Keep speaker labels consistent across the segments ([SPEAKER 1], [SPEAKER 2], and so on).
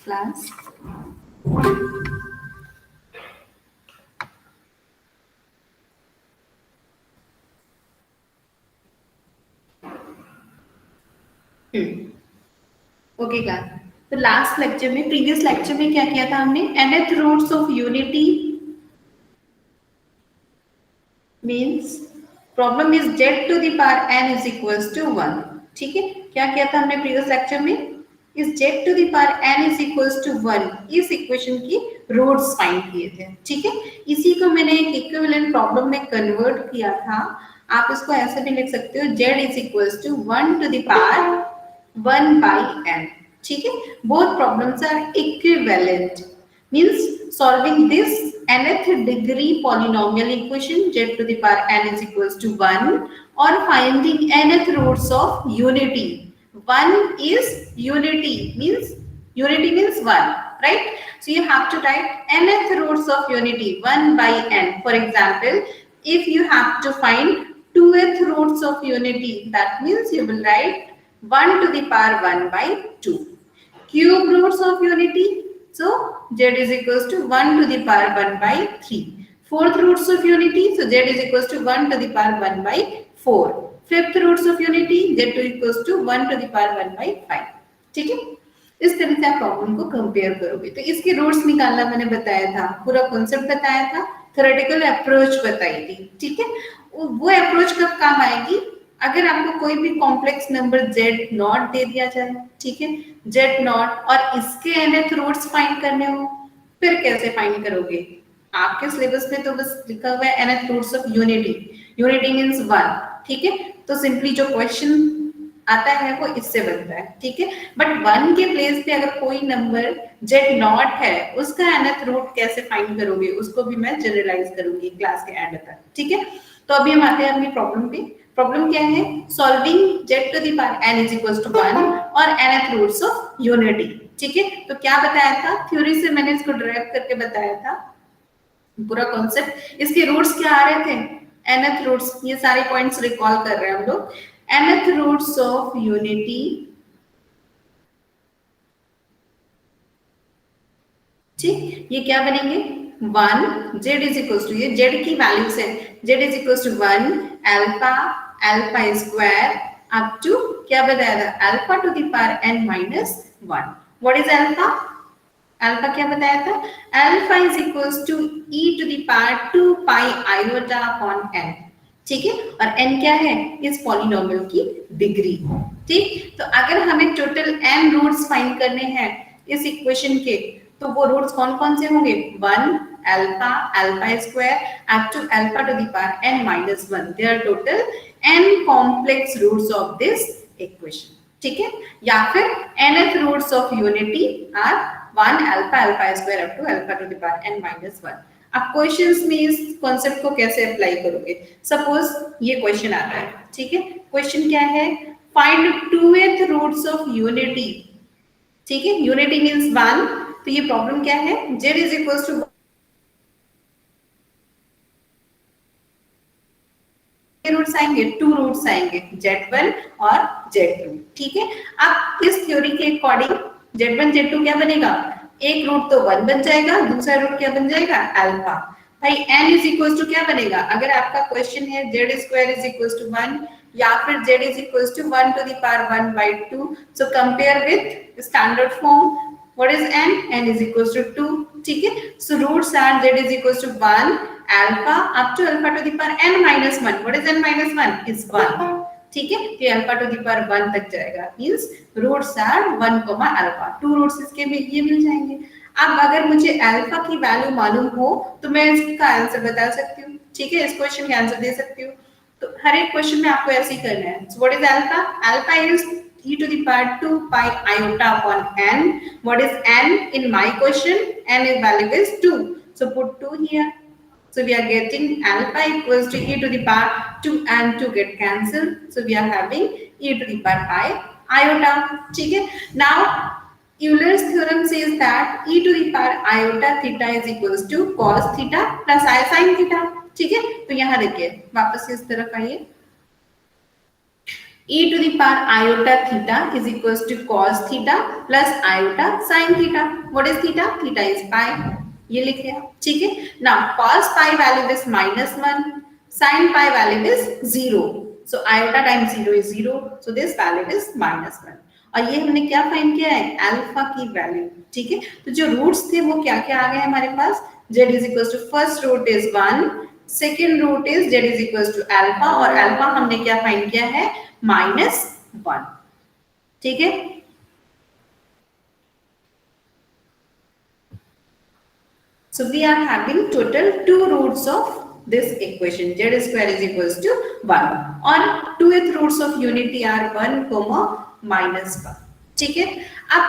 [SPEAKER 1] class. Okay का तो last lecture में प्रीवियस लेक्चर में क्या किया था हमने nth roots of unity means problem is z to the power n is equals to 1. ठीक है, क्या किया था हमने प्रीवियस लेक्चर में इस z to the power n is equals to 1 इस इक्वेशन की रूट्स फाइंड किए थे. ठीक है, इसी को मैंने एक इक्विवेलेंट प्रॉब्लम में कन्वर्ट किया था. आप इसको ऐसे भी लिख सकते हो z is equals to 1 to the power 1 by n. ठीक है, both problems are equivalent means solving this nth degree polynomial equation z to the power n is equals to 1 or finding nth roots of unity. 1 is unity means 1, right? So you have to write nth roots of unity 1 by n. For example, if you have to find 2th roots of unity, that means you will write 1 to the power 1 by 2. Cube roots of unity, so z is equals to 1 to the power 1 by 3. Fourth roots of unity, so z is equals to 1 to the power 1 by 4. Fifth roots of unity, z is equals to 1 to the power 1 by 5. ठीक है, इस तरह से आप problem को compare करोगे. तो इसके रूट्स निकालना मैंने बताया था, पूरा कॉन्सेप्ट बताया था, थ्योरेटिकल अप्रोच बताई थी. ठीक है, वो अप्रोच कब काम आएगी अगर आपको कोई भी complex number z not they दिया जाए. ठीक है, z नॉट और इसके nth रूट्स फाइंड करने हो, फिर कैसे फाइंड करोगे? आपके सिलेबस में तो बस लिखा हुआ है nth roots of unity. Unity means 1. ठीक है, तो सिंपली जो क्वेश्चन आता है वो इससे बनता है. ठीक है, बट 1 के प्लेस पे अगर कोई नंबर z नॉट है उसका nth रूट कैसे फाइंड करोगे, उसको भी मैं जनरलाइज करूंगी क्लास के एंड तक. ठीक है, तो अभी हम आते हैं अपनी प्रॉब्लम पे. प्रॉब्लम क्या है? Solving z to the power n is equals to 1 और nth रूट्स ऑफ यूनिटी. ठीक है, तो क्या बताया था? थ्योरी से मैंने इसको ड्राइव करके बताया था पूरा कॉन्सेप्ट. इसके रूट्स क्या आ रहे थे? nth roots. ये सारे पॉइंट्स रिकॉल कर रहे हैं हम लोग. nth रूट्स ऑफ यूनिटी, ठीक, ये क्या बनेंगे? 1 z इज इक्वल्स टू, ये z की वैल्यूज है, z is equals to 1 alpha alpha square up to क्या बताया था? Alpha to the power n minus 1. What is alpha? Alpha क्या बताया था? Alpha is equals to e to the power 2 pi iota upon n. ठीक है, और n क्या है? इस पॉलिनोमियल की डिग्री. ठीक, तो अगर हमें टोटल n रूट्स फाइंड करने हैं इस इक्वेशन के, तो वो रूट्स कौन कौन से होंगे? 1 alpha alpha square up to alpha to the power n minus 1. There are total n complex roots of this equation. ठीक है, या फिर nth roots of unity are 1 alpha alpha square up to alpha to the power n minus 1. अब questions में इस concept को कैसे apply करोगे? सपोज ये क्वेश्चन आता है. ठीक है, क्वेश्चन क्या है? Find 2th roots of unity. ठीक है, यूनिटी मींस 1. तो ये प्रॉब्लम क्या है? z is equals to roots आएंगे, 2 रूट्स आएंगे, z1 और z2. ठीक है, अब इस थ्योरी के अकॉर्डिंग z1 z2 क्या बनेगा? एक रूट तो 1 बन जाएगा, दूसरा रूट क्या बन जाएगा? अल्फा. भाई n इज इक्वल्स टू क्या बनेगा? अगर आपका क्वेश्चन है z square is equals to 1 या फिर z is equals to 1 to the power 1 by 2. So compare with standard form. What is n? n is equals to 2. ठीक है, so roots are z is equals to 1 alpha up to alpha to the power n minus 1. What is n minus 1? Is 1. ठीक है, तो alpha to the power 1 तक जाएगा. Means roots are 1 comma alpha. 2 roots इसके भी ये मिल जाएंगे. अब अगर मुझे alpha की वैल्यू मालूम हो तो मैं इसका आंसर बता सकती हूँ. ठीक है, इस क्वेश्चन का आंसर दे सकती हूँ. तो हर एक क्वेश्चन में आपको ऐसे ही करना है. So what is alpha? Alpha is e to the power 2 pi iota upon n. What is n in my question? N is value is 2. So put 2 here. So we are getting alpha equals to e to the power 2 and 2 get cancelled. So we are having e to the power pi iota. ठीक है. Now Euler's theorem says that e to the power iota theta is equals to cos theta plus I sin theta. ठीक है, तो यहाँ देखिए, वापस इस तरफ आइए. e to the power iota theta is equals to cos theta plus iota sin theta. What is theta? Theta is pi. ये लिखे आप, ठीक है ना. cos pi value is -1, sin pi value is 0. So iota times 0 is 0. So this value is -1. और ये हमने क्या फाइंड किया है? अल्फा की वैल्यू. ठीक है, तो जो रूट्स थे वो क्या क्या आ गए हमारे पास? z is equals to first root is 1, second root is z is equals to alpha, और अल्फा हमने क्या फाइंड किया है? -1. ठीक है, so we are having total two roots of this equation. Z square is equals to 1 और twoth roots of unity are 1, -1. ठीक है, अब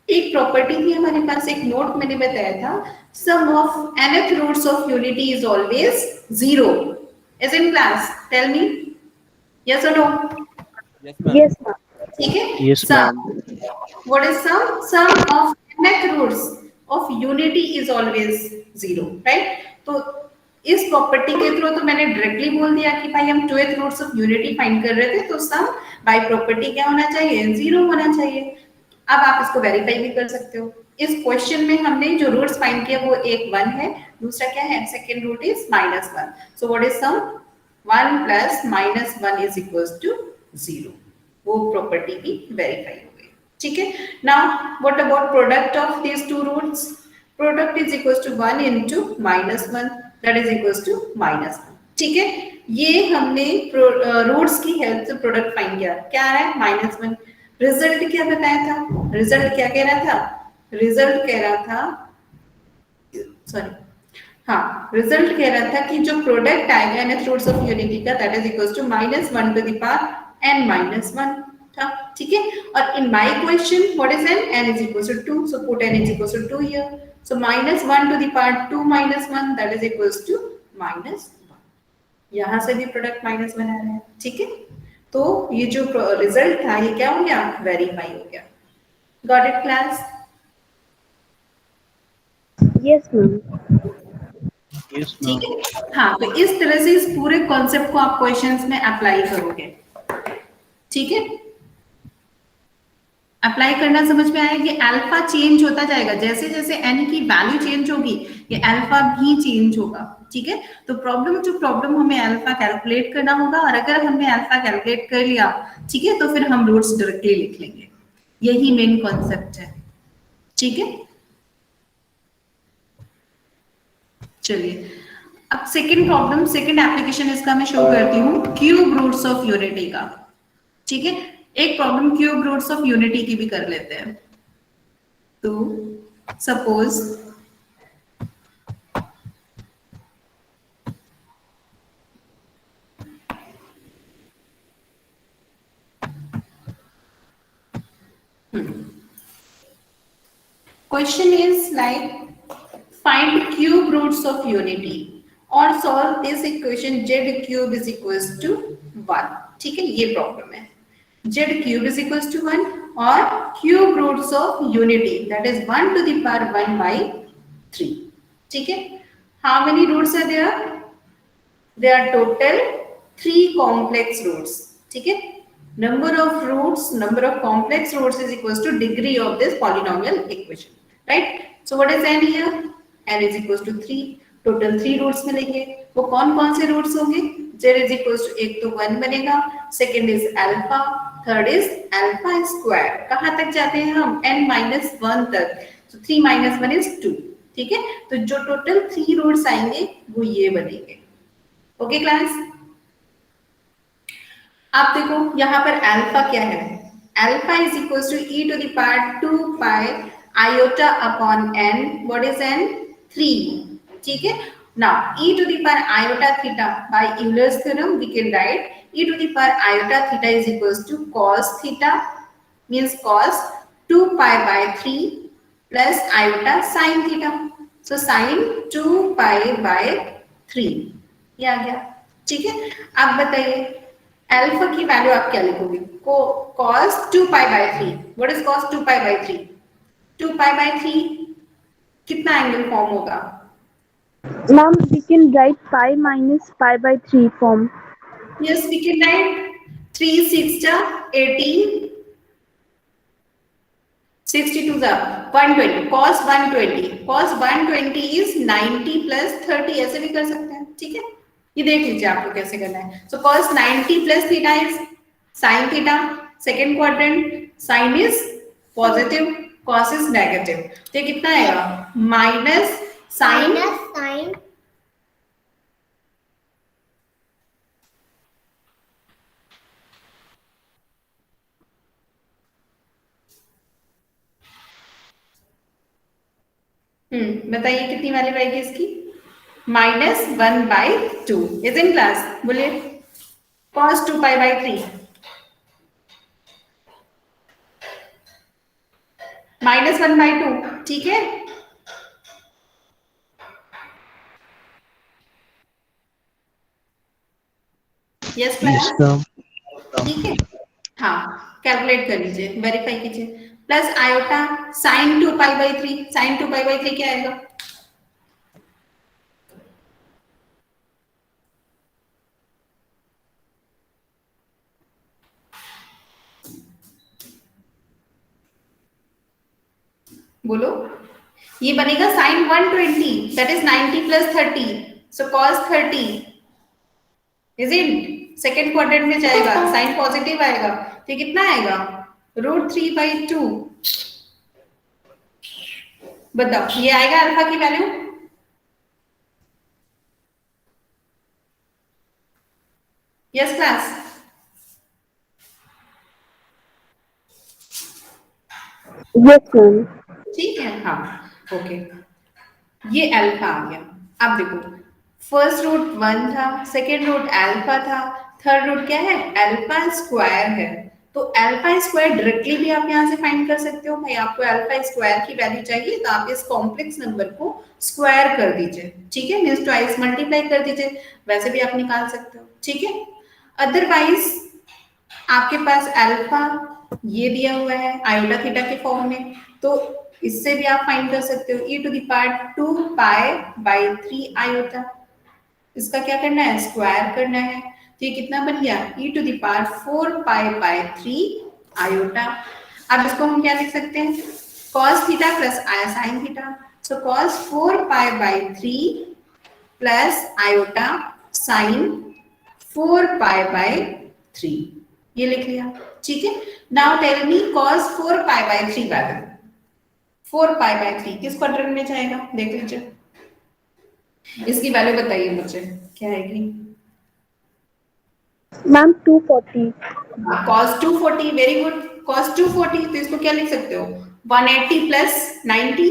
[SPEAKER 1] एक प्रॉपर्टी थी हमारे पास, एक नोट मैंने बताया था, sum of nth roots of unity is always 0. Is in class? Tell me, yes or no?
[SPEAKER 2] Yes, ma'am.
[SPEAKER 1] ठीक है,
[SPEAKER 3] Yes,
[SPEAKER 1] sum.
[SPEAKER 3] ma'am.
[SPEAKER 1] What is sum? Sum of nth roots of unity is always 0, right? तो इस property के through तो मैंने directly बोल दिया कि भाई हम twelfth roots of unity find कर रहे थे, तो सम बाय प्रॉपर्टी क्या होना चाहिए? 0 होना चाहिए. अब आप इसको वेरीफाई भी कर सकते हो. इस क्वेश्चन में हमने जो रूट्स फाइंड किया वो एक 1 है, दूसरा क्या है? Second root is -1. So what is sum? 1 plus -1 is equals to 0. वो प्रॉपर्टी भी वेरीफाई हो गई. ठीक है, now what about product of these two roots? Product is equals to 1 into -1, that is equals to -1. ठीक है, ये हमने रूट्स की हेल्प से प्रोडक्ट फाइंड किया. क्या आ रहा है? -1. रिजल्ट क्या बताया था? रिजल्ट क्या कह रहा था? रिजल्ट कह रहा था, सॉरी, हाँ, रिजल्ट कह रहा था कि जो प्रोडक्ट आएगा nth रूट्स ऑफ यूनिटी का, that is equals to -1 to the power n-1 था. ठीक है, और in my question what is n is equals to 2, so put n is equals to 2 here. So -1 to the power 2 -1, that is equals to -1. यहां से भी product -1 आ रहा है. ठीक है, तो ये जो रिजल्ट था ये क्या हो गया? वेरीफाई हो गया. Got it class?
[SPEAKER 2] Yes, ma'am.
[SPEAKER 3] Yes,
[SPEAKER 1] ठीक
[SPEAKER 3] ma'am.
[SPEAKER 1] है, हाँ, तो इस तरह से इस पूरे कॉन्सेप्ट को आप क्वेश्चंस में अप्लाई करोगे. ठीक है, अप्लाई करना समझ में आया कि अल्फा चेंज होता जाएगा जैसे जैसे n की वैल्यू चेंज होगी, ये अल्फा भी चेंज होगा. ठीक है, तो प्रॉब्लम हमें अल्फा कैलकुलेट करना होगा, और अगर हमने अल्फा कैलकुलेट कर लिया, ठीक है, तो फिर हम रूट्स डायरेक्टली लिख लेंगे. यही मेन कॉन्सेप्ट है. ठीक है, चलिए अब सेकंड प्रॉब्लम, सेकंड एप्लीकेशन इसका मैं शो करती हूँ, क्यूब रूट्स ऑफ यूनिटी का. ठीक है, एक problem cube roots of unity की भी कर लेते हैं. तो suppose question is like find cube roots of unity or solve this equation z cube is equals to 1. ठीक है, ये प्रॉब्लम है. z cube is equals to 1 और cube roots of unity that is 1 to the power 1 by 3. ठीक है, how many roots are there? There are total 3 complex roots. ठीक है, number of roots, number of complex roots is equals to degree of this polynomial equation, right? So what is n here? n is equals to 3. Total 3 roots मिलेंगे. वो कौन कौन से roots होंगे? z is equals to, एक तो 1 बनेगा, second is alpha, third is alpha square. कहां तक जाते हैं हम? n-1 तक. तो 3 - 1 is 2. ठीक है, तो जो टोटल 3 रूट्स आएंगे वो ये बनेंगे. ओके क्लास, आप देखो यहाँ पर अल्फा क्या है? Alpha is equals to e to the power 2 pi iota upon n. what is n? 3. ठीक है, now e to the power iota theta by Euler's theorem we can write e to the power iota theta is equals to cos theta, means cos 2 pi by 3 plus iota sin theta. So sin 2 pi by 3 ये आ गया. ठीक है, अब बताइए alpha की value आप क्या लिखोगे? cos 2 pi by 3. what is cos 2 pi by 3? 2 pi by 3 कितना एंगल फॉर्म होगा?
[SPEAKER 2] Ma'am, we can write pi minus pi by 3 form.
[SPEAKER 1] Yes, we can write 3 6 जा 18, 62 जा 120, cos 120, cos 120 is 90 plus 30, ऐसे भी कर सकते हैं, ठीक है। ये देख लीजिए आपको कैसे करना है। सो cos 90 plus theta is sin theta, second quadrant, sin is positive, cos is negative, तो ये कितना आएगा माइनस साइन
[SPEAKER 4] साइन
[SPEAKER 1] बताइए कितनी वैल्यू आएगी इसकी, -1/2 इज इन क्लास, बोलिए cos 2π/3 -1/2, ठीक है। Yes
[SPEAKER 3] Yes,
[SPEAKER 1] class,
[SPEAKER 3] ma'am.
[SPEAKER 1] ठीक है। हाँ, कैलकुलेट कर लीजिए, वेरीफाई कीजिए। प्लस आयोटा sin 2π/3, sin 2π/3 क्या आएगा, बोलो। ये बनेगा sin 120, that is 90 plus 30, so cos 30 is in second quadrant में जाएगा, साइन पॉजिटिव आएगा, तो ये कितना आएगा √3/2। बताओ ये आएगा अल्फा की value, yes class,
[SPEAKER 2] Yes, ma'am.
[SPEAKER 1] ठीक है। हाँ ओके, ये अल्फा आ गया। अब देखो फर्स्ट रूट 1 था, सेकेंड रूट अल्फा था, थर्ड रूट क्या है अल्फा स्क्वायर है, तो अल्फा स्क्वायर डायरेक्टली भी आप यहाँ से फाइंड कर सकते हो। भाई आपको अल्फा स्क्वायर की वैल्यू चाहिए तो आप इस कॉम्प्लेक्स नंबर को स्क्वायर कर दीजिए, ठीक है, मींस ट्वाइस मल्टीप्लाई कर दीजिए, वैसे भी आप निकाल सकते हो, ठीक है। अदरवाइज आपके पास अल्फा ये दिया हुआ है आयोटा थीटा के फॉर्म में, तो इससे भी आप फाइंड कर सकते हो e⁻²π/3 आयोटा, इसका क्या करना है स्क्वायर करना है, तो ये कितना बन गया e⁻⁴π/3 आयोटा। अब इसको हम क्या लिख सकते हैं cos theta plus sin theta, so cos 4π/3 plus iota sin 4π/3, ये लिख लिया, ठीक है। Now tell me cos 4π/3 value, 4π/3 किस क्वाड्रेंट में जाएगा देख लीजिए, इसकी वैल्यू बताइए मुझे क्या आएगी।
[SPEAKER 2] Ma'am, 240.
[SPEAKER 1] cos 240, very good, cos 240, तो इसको क्या लिख सकते हो 180 plus 90,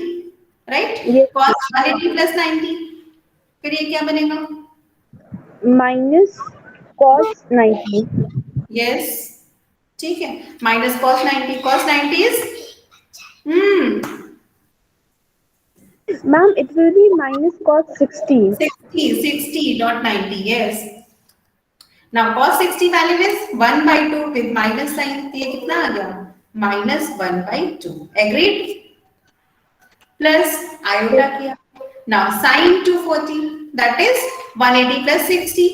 [SPEAKER 1] right,
[SPEAKER 2] Yes.
[SPEAKER 1] cos 180 plus 90, फिर ये क्या बनेगा
[SPEAKER 2] Minus cos 90.
[SPEAKER 1] यस, ठीक है, minus cos 90, cos 90 is
[SPEAKER 2] Ma'am, it will be minus cos 60.
[SPEAKER 1] 60 not 90, yes। Now cos 60 value is 1/2 with minus sign, तो ये कितना आ गया -1/2, agreed, प्लस आयोटा किया। Now sin 240 that is 180 plus 60,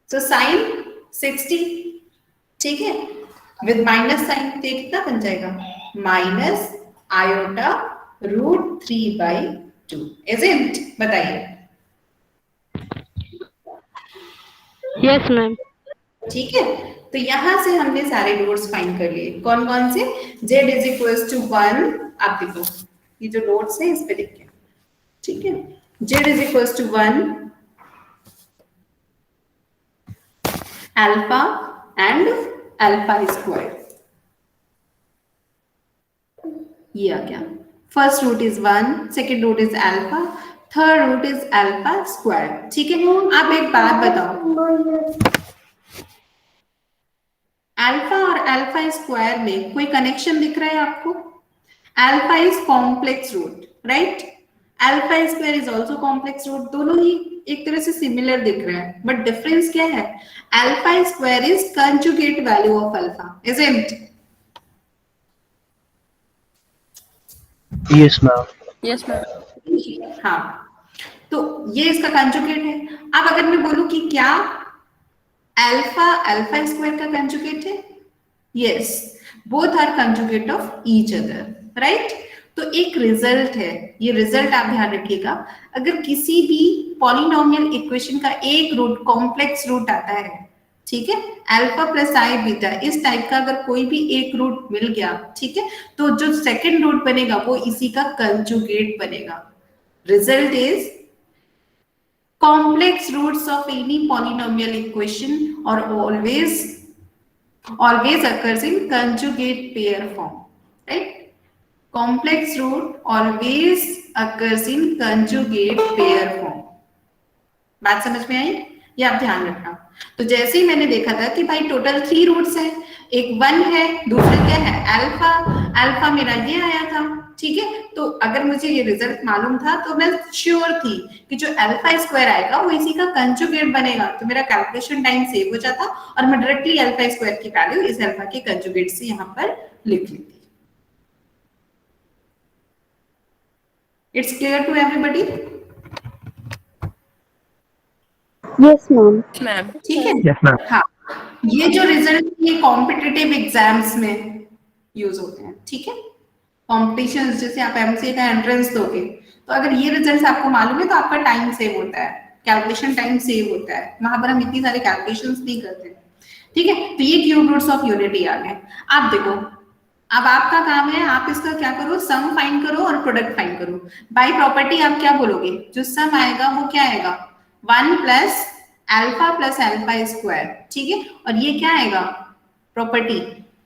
[SPEAKER 1] so sin 60, ठीक है, with minus sign, तो ये कितना बन जाएगा माइनस आयोटा √3/2, isn't, बताइए।
[SPEAKER 2] Yes, ma'am.
[SPEAKER 1] ठीक है, तो यहां से हमने सारे नोट्स फाइंड कर लिए, कौन कौन से, z = 1, आप देखो ये जो नोट्स है इस पे देखिए, ठीक है, z = 1, alpha and alpha square, ये आ गया, first root is 1, second root is alpha, third root is alpha square, ठीक है। आप एक बात बताओ, अल्फा और अल्फा स्क्वायर में कोई कनेक्शन दिख रहा है आपको, alpha is complex root, right, alpha square is also complex root, दोनों ही एक तरह से सिमिलर दिख रहा है, बट डिफरेंस क्या है, alpha square is conjugate value of alpha, isn't,
[SPEAKER 3] Yes, ma'am.
[SPEAKER 2] Yes, ma'am.
[SPEAKER 1] हाँ, तो ये इसका कंजुगेट है। अब अगर मैं बोलूं कि क्या अल्फा अल्फा स्क्वायर का कंजुगेट है, yes, both are conjugate of each other, right. तो एक रिजल्ट है, ये रिजल्ट आप ध्यान रखिएगा, अगर किसी भी पॉलिनोमियल इक्वेशन का एक रूट कॉम्प्लेक्स रूट आता है, ठीक है, अल्फा प्लस आई बीटा इस टाइप का अगर कोई भी एक रूट मिल गया, ठीक है, तो जो सेकंड रूट बनेगा वो इसी का कंजुगेट बनेगा। Result is complex roots of any polynomial equation or always occurs in conjugate pair form, right? Complex root always occurs in conjugate pair form. बात समझ में आई? ये आप ध्यान रखना। तो जैसे ही मैंने देखा था कि भाई टोटल 3 रूट्स है, एक 1 है, दूसरा क्या है अल्फा, अल्फा मेरा ये आया था, ठीक है। तो अगर मुझे ये रिजल्ट मालूम था तो मैं श्योर थी कि जो अल्फा स्क्वायर आएगा वो इसी का कंजुगेट बनेगा, तो मेरा कैलकुलेशन टाइम सेव हो जाता और मैं डायरेक्टली अल्फा स्क्वायर की वैल्यू इस अल्फा के कंजुगेट से यहाँ पर लिख लेती। It's clear to everybody?
[SPEAKER 2] Yes, ma'am.
[SPEAKER 4] Ma'am.
[SPEAKER 1] ठीक है।
[SPEAKER 3] Yes, ma'am.
[SPEAKER 1] हाँ, ये जो रिजल्ट ये कॉम्पिटिटिव एग्जाम्स में यूज होते हैं, ठीक है। कॉम्पिटिशन जैसे आप एमसीए का एंट्रेंस दोगे तो अगर ये रिजल्ट आपको मालूम है तो आपका टाइम सेव होता है, कैलकुलेशन टाइम सेव होता है, वहां पर हम इतनी सारे कैलकुलेशंस नहीं करते, ठीक है। तो ये क्यूब रूट्स ऑफ यूनिटी आ गए। आप देखो, अब आपका काम है, आप इसका क्या करो, सम फाइंड करो और प्रोडक्ट फाइंड करो। बाय प्रॉपर्टी आप क्या बोलोगे, जो सम आएगा वो क्या आएगा, 1 प्लस अल्फा स्क्वायर, ठीक है। और ये क्या आएगा, property,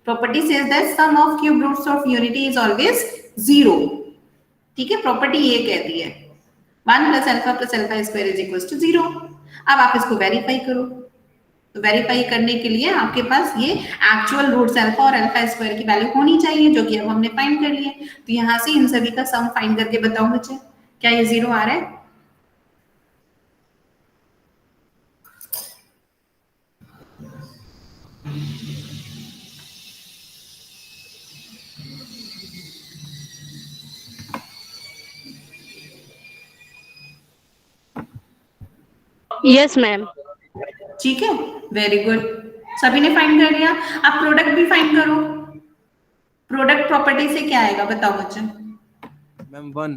[SPEAKER 1] property says that sum of cube roots of unity is always 0, ठीक है। प्रॉपर्टी ये कहती है 1 plus alpha square is equal to 0। अब आप इसको वेरीफाई करो, तो वेरीफाई करने के लिए आपके पास ये एक्चुअल रूट्स अल्फा और अल्फा स्क्वायर की वैल्यू होनी चाहिए, जो कि अब हमने फाइंड कर लिए। तो यहाँ से इन सभी का सम फाइंड करके बताओ मुझे, क्या ये 0 आ रहा है?
[SPEAKER 2] Yes, ma'am.
[SPEAKER 1] ठीक है, वेरी गुड, सभी ने फाइंड कर लिया। अब प्रोडक्ट भी फाइंड करो। प्रोडक्ट प्रॉपर्टी से क्या आएगा बताओ मुझे?
[SPEAKER 5] मैम 1।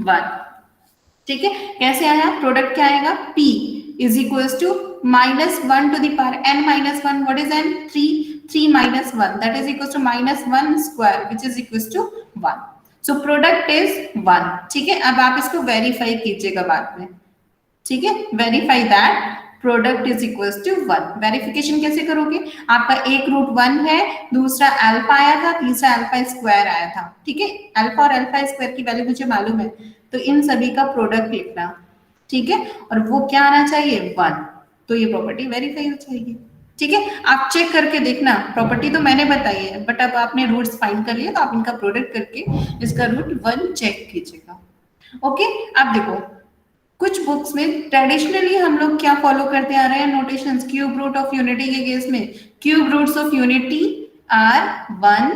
[SPEAKER 1] 1, ठीक है। कैसे आया, प्रोडक्ट क्या आएगा, p is equals to -1 to the power n minus 1, what is n, 3 minus 1, that is equals to -1 square which is equals to 1। So product is 1, ठीक है। अब आप इसको वेरीफाई कीजिएगा बाद में, ठीक है। Verify that product is equals to 1। Verification कैसे करोगे, आपका एक रूट 1 है, दूसरा अल्फा आया था, तीसरा अल्फा स्क्वायर आया था, ठीक है। अल्फा और अल्फा स्क्वायर की वैल्यू मुझे मालूम है, तो इन सभी का प्रोडक्ट लिखना, ठीक है। और वो क्या आना चाहिए, 1, तो ये प्रॉपर्टी वेरीफाई हो जाएगी, ठीक है। आप चेक करके देखना, प्रॉपर्टी तो मैंने बताई है, बट अब आपने रूट्स फाइंड कर लिए तो आप इनका प्रोडक्ट करके इसका रूट 1 चेक कीजिएगा, ओके। अब देखो, कुछ बुक्स में ट्रेडिशनली हम लोग क्या फॉलो करते आ रहे हैं, notations. Cube root of unity के केस में cube roots of unity are 1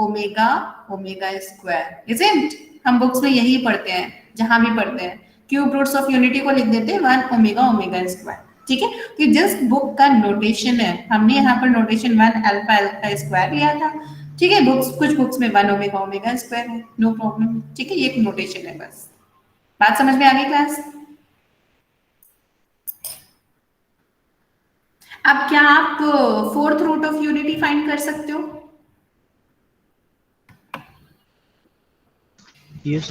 [SPEAKER 1] omega omega square, isn't? हम बुक्स में यही पढ़ते हैं, जहां भी पढ़ते हैं क्यूब रूट्स ऑफ यूनिटी को लिख देते हैं 1 ओमेगा ओमेगा स्क्वायर, ठीक है। तो जस्ट बुक का नोटेशन है, हमने यहाँ पर नोटेशन 1 अल्फा अल्फा स्क्वायर लिया था, ठीक है। बुक्स, कुछ बुक्स में 1 ओमेगा ओमेगा स्क्वायर है, नो प्रॉब्लम, ठीक है। ये एक नोटेशन है बस। बात समझ में आ गई क्लास? अब क्या आप fourth root of unity find कर सकते हो?
[SPEAKER 3] Yes.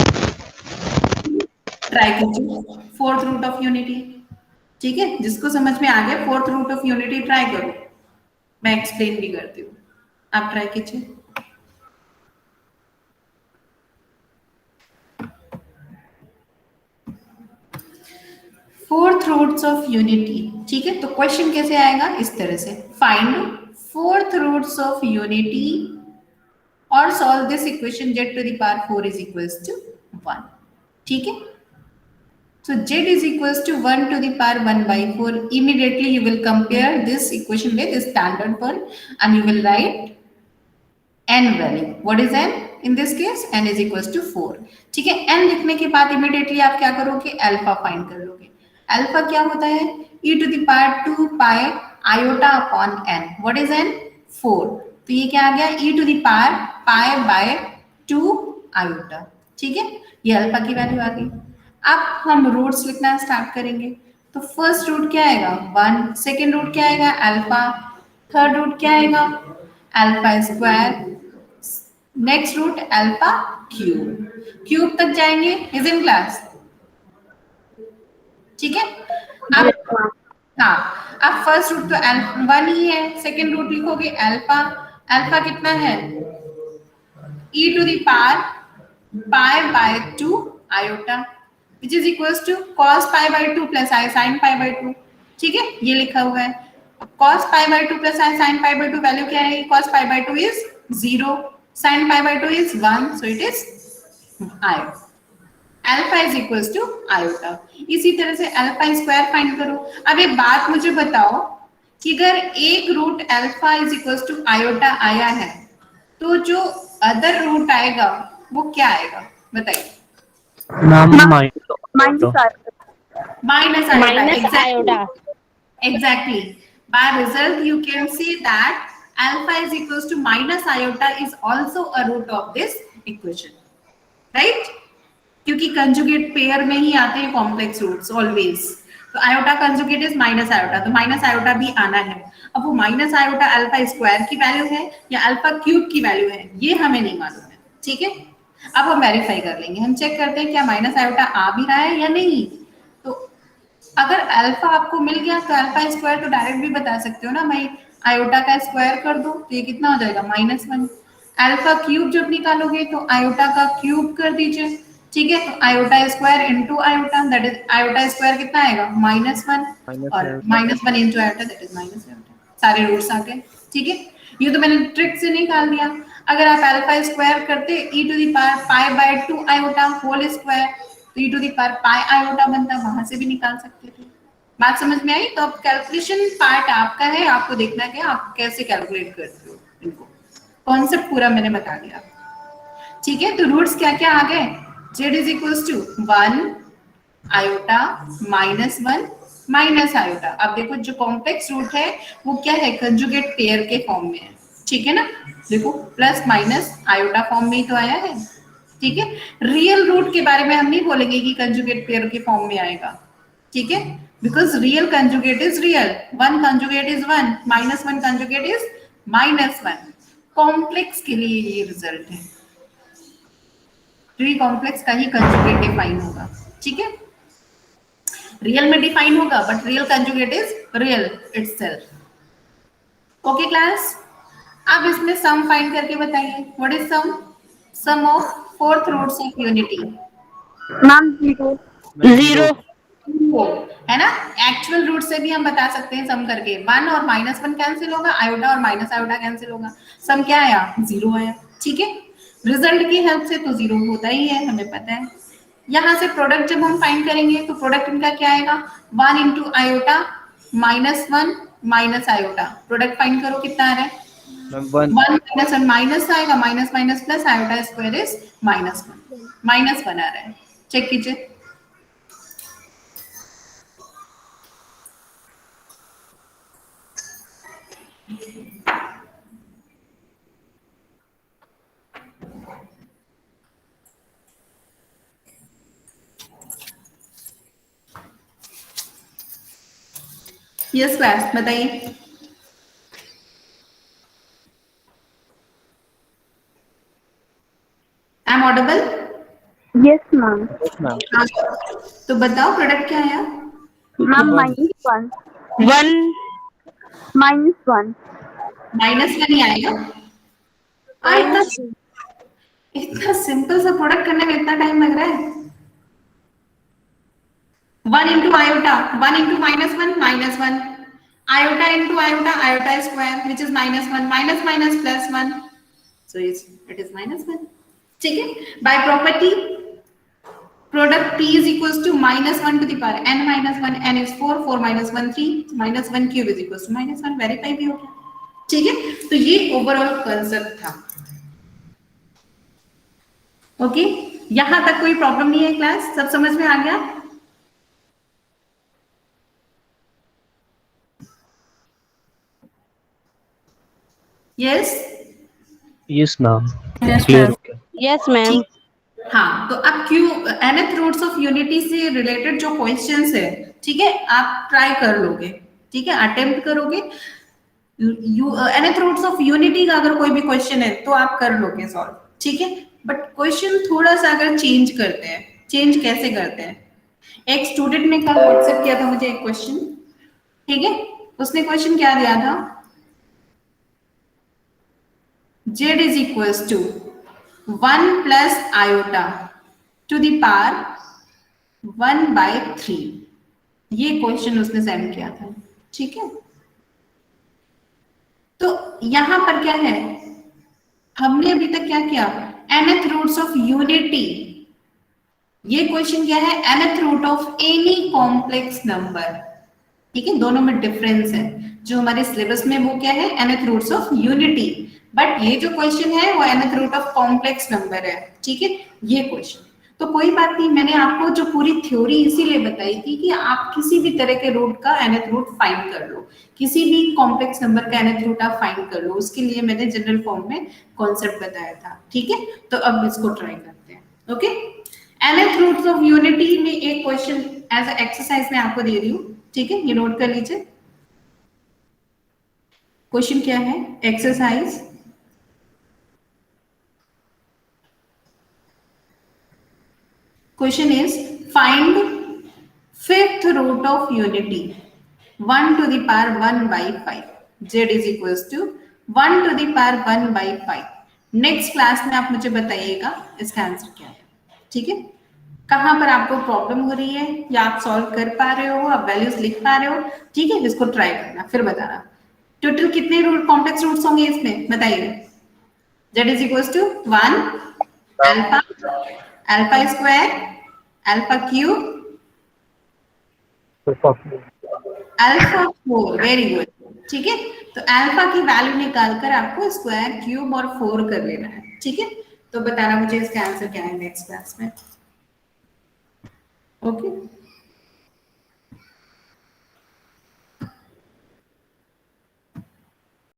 [SPEAKER 1] ट्राई कीजिए फोर्थ रूट ऑफ यूनिटी, ठीक है। जिसको समझ में आ गया fourth root of unity try करो, मैं एक्सप्लेन भी करती हूँ, आप ट्राई कीजिए। फोर्थ रूट्स ऑफ यूनिटी, ठीक है। तो क्वेश्चन कैसे आएगा, इस तरह से, find fourth roots of unity और solve this equation z to the power 4 is equals to 1, ठीक है। So z is equals to 1 to the power 1 by 4. Immediately you will compare this equation with the standard one and you will write n value. What is n? In this case n is equals to 4, ठीक है। n लिखने के बाद immediately आप क्या करोगे, alpha find कर लोगे। अल्फा क्या होता है, e to the power 2 pi iota upon n. What is n? 4. तो ये क्या आ गया? e to the power pi by 2 iota. ठीक है, ये अल्फा की वैल्यू आ गई. अब हम रूट्स लिखना स्टार्ट करेंगे. तो फर्स्ट रूट क्या आएगा? 1. सेकेंड रूट क्या आएगा? अल्फा. थर्ड रूट क्या आएगा? Alpha square. Next root alpha cube. Cube तक जाएंगे. Is in class? ठीक है. अब हाँ, अब फर्स्ट रूट तो 1 ही है. सेकेंड रूट लिखोगे अल्फा. अल्फा कितना है? e to the power pi by 2 iota which is equals to cos pi by 2 plus i sin pi by 2. ठीक है, ये लिखा हुआ है. cos pi by 2 plus i sin pi by 2 value क्या है? cos pi by 2 is 0, sin pi by 2 is 1, so it is i. Alpha is equals to iota. इसी तरह से अल्फा स्क्वायर फाइंड करो. अब एक बात मुझे बताओ कि अगर एक root alpha is equals to iota आया है तो जो अदर रूट आएगा वो क्या आएगा? बताइए.
[SPEAKER 3] Ma'am
[SPEAKER 2] minus
[SPEAKER 1] minus iota.
[SPEAKER 2] Minus iota.
[SPEAKER 1] Exactly. By result, you can see that alpha is equals to minus iota is also a root of this equation, right? क्योंकि कंजुगेट पेयर में ही आते हैं complex roots always. तो iota conjugate is minus iota, तो minus iota भी आना है. अब वो माइनस आयोटा अल्फा स्क्वायर की वैल्यू है या अल्फा क्यूब की वैल्यू है, ये हमें नहीं मालूम है. ठीक है, अब हम वेरीफाई कर लेंगे. हम चेक करते हैं क्या माइनस आयोटा आ भी रहा है या नहीं. तो अगर अल्फा आपको मिल गया तो अल्फा स्क्वायर तो डायरेक्ट भी बता सकते हो ना. मैं आयोटा का स्क्वायर कर दो तो ये कितना हो जाएगा? -1. अल्फा क्यूब जब निकालोगे तो आयोटा का क्यूब कर दीजिए. ठीक है, तो iota square into iota, that is iota square कितना आएगा? -1 और -1 into iota that is minus iota. सारे रूट्स आ गए. ठीक है, ये तो मैंने ट्रिक से निकाल दिया. अगर आप अल्फा स्क्वायर करते e to the power pi by 2 iota whole square तो e to the power pi iota बनता, वहां से भी निकाल सकते थे. बात समझ में आई? तो अब कैलकुलेशन पार्ट आपका है, आपको देखना है कि आप कैसे कैलकुलेट करते हो इनको. कॉन्सेप्ट पूरा मैंने बता दिया. ठीक है, तो रूट्स क्या क्या आ गए? z is equals to 1 iota -1 minus iota. अब देखो जो कॉम्प्लेक्स रूट है वो क्या है? कंजुगेट पेयर के फॉर्म में है. ठीक है ना, देखो प्लस माइनस आयोटा फॉर्म में ही तो आया है. ठीक है, रियल रूट के बारे में हम नहीं बोलेंगे कि कंजुगेट पेयर के फॉर्म में आएगा. ठीक है, because real conjugate is real. 1 conjugate is 1, -1 conjugate is -1. Complex के लिए ये रिजल्ट है. तो ये कॉम्प्लेक्स का ही कंजुगेट डिफाइन होगा. ठीक है, रियल में डिफाइन होगा but real conjugate is real itself. Okay class, अब इसमें सम फाइंड करके बताइए. What is sum? Sum of fourth roots of unity.
[SPEAKER 2] Ma'am 0
[SPEAKER 1] है ना. एक्चुअल रूट से भी हम बता सकते हैं सम करके. 1 और -1 कैंसिल होगा, आयोटा और माइनस आयोटा कैंसिल होगा. सम क्या आया? 0 आया. ठीक है, रिजल्ट की हेल्प से तो 0 होता ही है, हमें पता है. यहाँ से प्रोडक्ट जब हम फाइंड करेंगे तो प्रोडक्ट इनका क्या आएगा? 1 into iota -1 minus iota. Product find करो कितना आ रहा है? 1 -1 माइनस आएगा, minus minus plus iota square is -1 आ रहा है. चेक कीजिए. यस क्लास, बताइए. I am audible?
[SPEAKER 2] Yes ma'am.
[SPEAKER 1] तो बताओ प्रोडक्ट क्या आया?
[SPEAKER 2] मैम -1
[SPEAKER 3] 1
[SPEAKER 2] -1
[SPEAKER 1] -1 ही आएगा. इतना सिंपल सा प्रोडक्ट करने में इतना टाइम लग रहा है. 1 into iota, 1 into -1 iota into iota, iota square which is -1 minus minus +1, so it is -1. ठीक है, by property product p is equals to -1 to the power n-1, n is 4, 4 minus 1 3, -1 cube is equals to -1. Verify भी हो गया. ठीक है, तो ये overall concept था. ओके, यहां तक कोई प्रॉब्लम नहीं है क्लास? सब समझ में आ गया? Yes
[SPEAKER 3] Yes, ma'am.
[SPEAKER 1] Yes,
[SPEAKER 3] Clear
[SPEAKER 1] ma'am.
[SPEAKER 3] हो गया.
[SPEAKER 4] Yes, ma'am.
[SPEAKER 1] ठीक। हाँ, तो अब क्यू nth रूट्स ऑफ यूनिटी से रिलेटेड जो क्वेश्चंस है, ठीक है, आप ट्राई कर लोगे, ठीक है, अटेम्प्ट करोगे। nth रूट्स ऑफ यूनिटी का अगर कोई भी क्वेश्चन है तो आप कर लोगे सॉल्व, ठीक है। बट क्वेश्चन थोड़ा सा अगर चेंज करते हैं, चेंज कैसे करते हैं? एक स्टूडेंट ने कल व्हाट्सएप किया था मुझे एक क्वेश्चन, ठीक है, उसने क्वेश्चन क्या दिया था, z is equals to 1 plus iota to the power 1/3, ये क्वेश्चन उसने सेंड किया था, ठीक है। तो यहां पर क्या है, हमने अभी तक क्या किया, nth रूट्स ऑफ यूनिटी, ये क्वेश्चन क्या है, nth root of any complex number, ठीक है, दोनों में डिफरेंस है। जो हमारे सिलेबस में वो क्या है, nth roots of unity, but ये जो क्वेश्चन है वो nth root of complex number है, ठीक है, ये क्वेश्चन। तो कोई बात नहीं, मैंने आपको जो पूरी थ्योरी इसीलिए बताई थी कि आप किसी भी तरह के रूट का nth रूट फाइंड कर लो, किसी भी कॉम्प्लेक्स नंबर का nth रूट आप फाइंड कर लो, उसके लिए मैंने जनरल फॉर्म में कॉन्सेप्ट बताया था, ठीक है। तो अब इसको ट्राई करते हैं, okay. nth roots of unity में एक क्वेश्चन एज एक्सरसाइज में आपको दे रही हूँ, ठीक है, ये नोट कर लीजिए। क्वेश्चन क्या है, exercise question is find fifth root of unity 1 to the power 1/5, z is equals to 1 to the power 1/5। Next class में आप मुझे बताइएगा इसका आंसर क्या है, ठीक है। कहां पर आपको प्रॉब्लम हो रही है या आप सॉल्व कर पा रहे हो, आप वैल्यूज लिख पा रहे हो, ठीक है, इसको ट्राई करना फिर बताना। टोटल कितने रूट कॉम्प्लेक्स रूट्स होंगे इसमें बताइए। z is equals to 1 alpha, alpha square, alpha cube, alpha 4, very good, ठीक है। तो अल्फा की वैल्यू निकालकर आपको स्क्वायर, क्यूब और 4 कर लेना है, ठीक है। तो बताना मुझे इसका आंसर क्या है नेक्स्ट क्लास में, ओके।